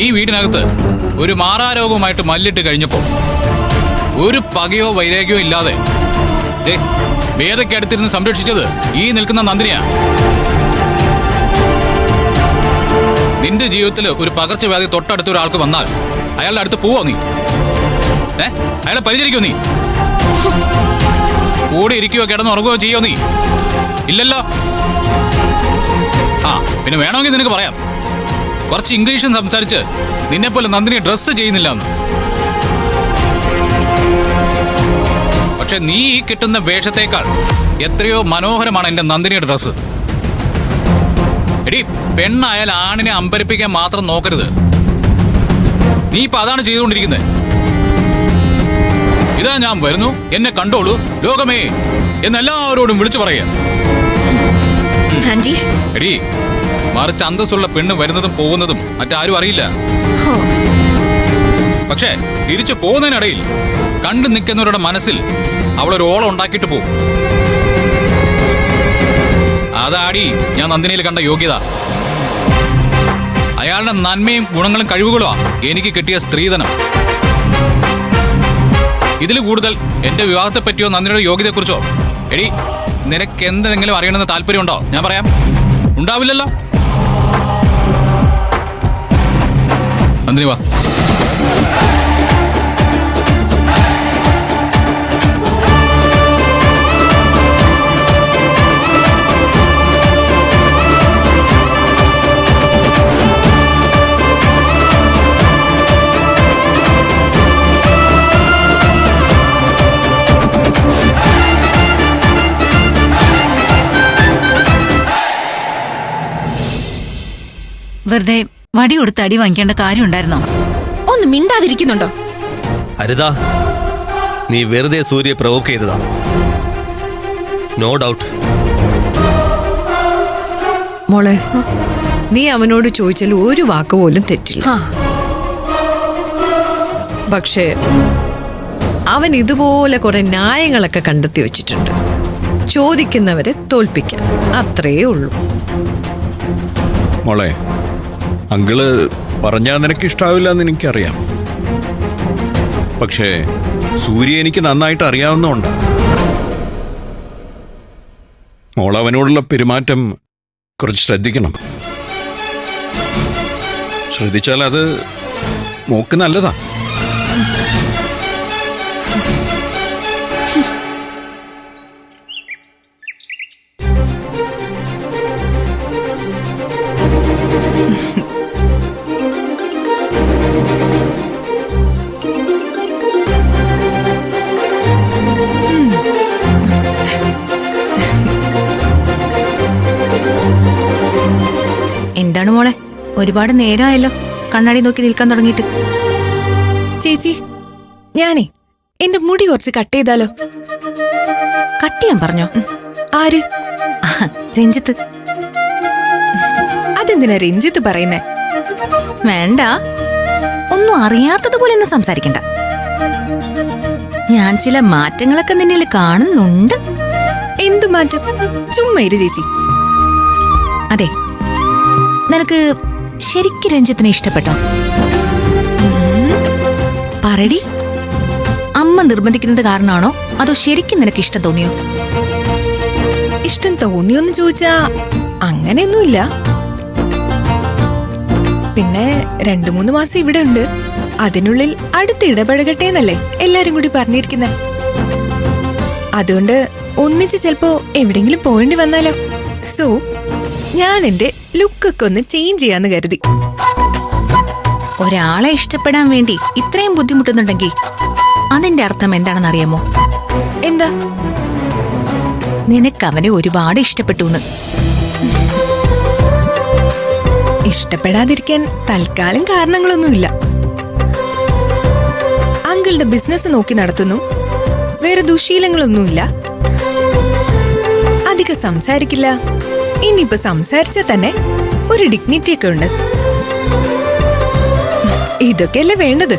ഈ വീടിനകത്ത് ഒരു മാറാരോഗവുമായിട്ട് മല്ലിട്ട് കഴിഞ്ഞപ്പോ ഒരു പകയോ വൈരാഗ്യമോ ഇല്ലാതെ വേദയ്ക്ക് അടുത്തിരുന്ന് സംരക്ഷിച്ചത് ഈ നിൽക്കുന്ന നന്ദിനിയാ. നിന്റെ ജീവിതത്തിൽ ഒരു പകർച്ചവ്യാധി തൊട്ടടുത്ത ഒരാൾക്ക് വന്നാൽ അയാളുടെ അടുത്ത് പോവോ നീ? അയാളെ പരിചരിക്കോ നീ? കൂടെ ഇരിക്കുകയോ കിടന്നുറങ്ങുകയോ ചെയ്യോ നീ? ഇല്ലല്ലോ. ആ പിന്നെ വേണമെങ്കിൽ നിനക്ക് പറയാം, കുറച്ച് ഇംഗ്ലീഷും സംസാരിച്ച് നിന്നെപ്പോലെ നന്ദിനി ഡ്രസ്സ് ചെയ്യുന്നില്ല എന്ന്. പക്ഷെ നീ ഈ കിട്ടുന്ന വേഷത്തേക്കാൾ എത്രയോ മനോഹരമാണ് എന്റെ നന്ദിനിയുടെ ഡ്രസ്സ്. എടി, പെണ്ണായാൽ ആണിനെ അമ്പരിപ്പിക്കാൻ മാത്രം നോക്കരുത്. നീ ഇപ്പൊ അതാണ് ചെയ്തുകൊണ്ടിരിക്കുന്നത്. ഇതാ ഞാൻ വരുന്നു, എന്നെ കണ്ടോളൂ ലോകമേ എന്നെല്ലാവരോടും വിളിച്ചു പറയാ. എടി, മറിച്ച് അന്തസ്സുള്ള പെണ്ണ് വരുന്നതും പോകുന്നതും മറ്റാരും അറിയില്ല. പക്ഷേ തിരിച്ചു പോകുന്നതിനിടയിൽ കണ്ടു നിൽക്കുന്നവരുടെ മനസ്സിൽ അവളൊരു ഓളം ഉണ്ടാക്കിയിട്ട് പോകും. അതാടി ഞാൻ നന്ദിനിയിൽ കണ്ട യോഗ്യത. അയാളുടെ നന്മയും ഗുണങ്ങളും കഴിവുകളോ എനിക്ക് കിട്ടിയ സ്ത്രീധനം. ഇതിൽ കൂടുതൽ എന്റെ വിവാഹത്തെ പറ്റിയോ നന്ദിനിയുടെ യോഗ്യതയെക്കുറിച്ചോ എടി നിനക്ക് എന്തെങ്കിലും അറിയണമെന്ന് താല്പര്യമുണ്ടോ? ഞാൻ പറയാം. ഉണ്ടാവില്ലല്ലോ. നന്ദിനി വാ. വെറുതെ വടി കൊടുത്ത് അടി വാങ്ങിക്കേണ്ട കാര്യം ഉണ്ടായിരുന്നോ? ഒന്ന് മിണ്ടാതിരിക്കുന്നുണ്ടോ? അരുതാ, നീ വെറുതെ സൂര്യ പ്രവോക്ക് ചെയ്തതാ. No doubt. മോളെ, നീ അവനോട് ചോദിച്ചാൽ ഒരു വാക്ക് പോലും തെറ്റില്ല. പക്ഷേ അവൻ ഇതുപോലെ കുറെ ന്യായങ്ങളൊക്കെ കണ്ടെത്തി വെച്ചിട്ടുണ്ട്, ചോദിക്കുന്നവരെ തോൽപ്പിക്കാൻ. അത്രയേ ഉള്ളൂ. മോളെ, അങ്കിള് പറഞ്ഞാൽ നിനക്ക് ഇഷ്ടാവില്ല എന്ന് എനിക്കറിയാം. പക്ഷേ സൂര്യ എനിക്ക് നന്നായിട്ട് അറിയാവുന്നതുകൊണ്ടാ. മോളവനോടുള്ള പെരുമാറ്റം കുറച്ച് ശ്രദ്ധിക്കണം. ശ്രദ്ധിച്ചാൽ അത് മോക്ക് നല്ലതാ. എന്താണ് മോളെ, ഒരുപാട് നേരമായല്ലോ കണ്ണാടി നോക്കി നിൽക്കാൻ തുടങ്ങിയിട്ട്. ചേച്ചി, ഞാനേ എന്റെ മുടി കുറച്ച് കട്ട് ചെയ്താലോ? കട്ട് ചെയ്യാൻ പറഞ്ഞോ? ആര്? രഞ്ജിത്ത്. അതെന്തിനാ രഞ്ജിത്ത് പറയുന്നേ? വേണ്ട, ഒന്നും അറിയാത്തതുപോലെ ഒന്നും സംസാരിക്കണ്ട. ഞാൻ ചില മാറ്റങ്ങളൊക്കെ നിന്നിൽ കാണുന്നുണ്ട്. എന്തു മാറ്റം? ചുമ്മാ ഇരു ചേച്ചി. അതെ, നിനക്ക് ശരിക്കും രഞ്ജിത്തിനെ ഇഷ്ടപ്പെട്ടോ? പറടി, അമ്മ നിർബന്ധിക്കുന്നത് കാരണമാണോ അതോ ശരിക്കും നിനക്ക് ഇഷ്ടം തോന്നിയോ? ഇഷ്ടം തോന്നിയോന്ന് ചോദിച്ചാ അങ്ങനെയൊന്നുമില്ല. പിന്നെ 2-3 മാസം ഇവിടെ ഉണ്ട്, അതിനുള്ളിൽ അടുത്ത് ഇടപഴകട്ടെ എന്നല്ലേ എല്ലാരും കൂടി പറഞ്ഞിരിക്കുന്നെ. അതുകൊണ്ട് ഒന്നിച്ച് ചിലപ്പോ എവിടെങ്കിലും പോകേണ്ടി വന്നാലോ. സോ ഞാൻ എന്റെ ലുക്കൊക്കെ ഒന്ന് ചേഞ്ച് ചെയ്യാന്ന് കരുതി. ഒരാളെ ഇഷ്ടപ്പെടാൻ വേണ്ടി ഇത്രയും ബുദ്ധിമുട്ടുന്നുണ്ടെങ്കിൽ അതിന്റെ അർത്ഥം എന്താണെന്ന് അറിയാമോ? എന്താ? നിനക്ക് അവനെ ഒരുപാട് ഇഷ്ടപ്പെട്ടു. ഇഷ്ടപ്പെടാതിരിക്കാൻ തൽക്കാലം കാരണങ്ങളൊന്നുമില്ല. അങ്കിളുടെ ബിസിനസ് നോക്കി നടത്തുന്നു, വേറെ ദുശീലങ്ങളൊന്നുമില്ല, അധികം സംസാരിക്കില്ല. ഇനിയിപ്പോ സംസാരിച്ചാൽ തന്നെ ഒരു ഡിഗ്നിറ്റി ഒക്കെ ഉണ്ട്. ഇതൊക്കെയല്ലേ വേണ്ടത്.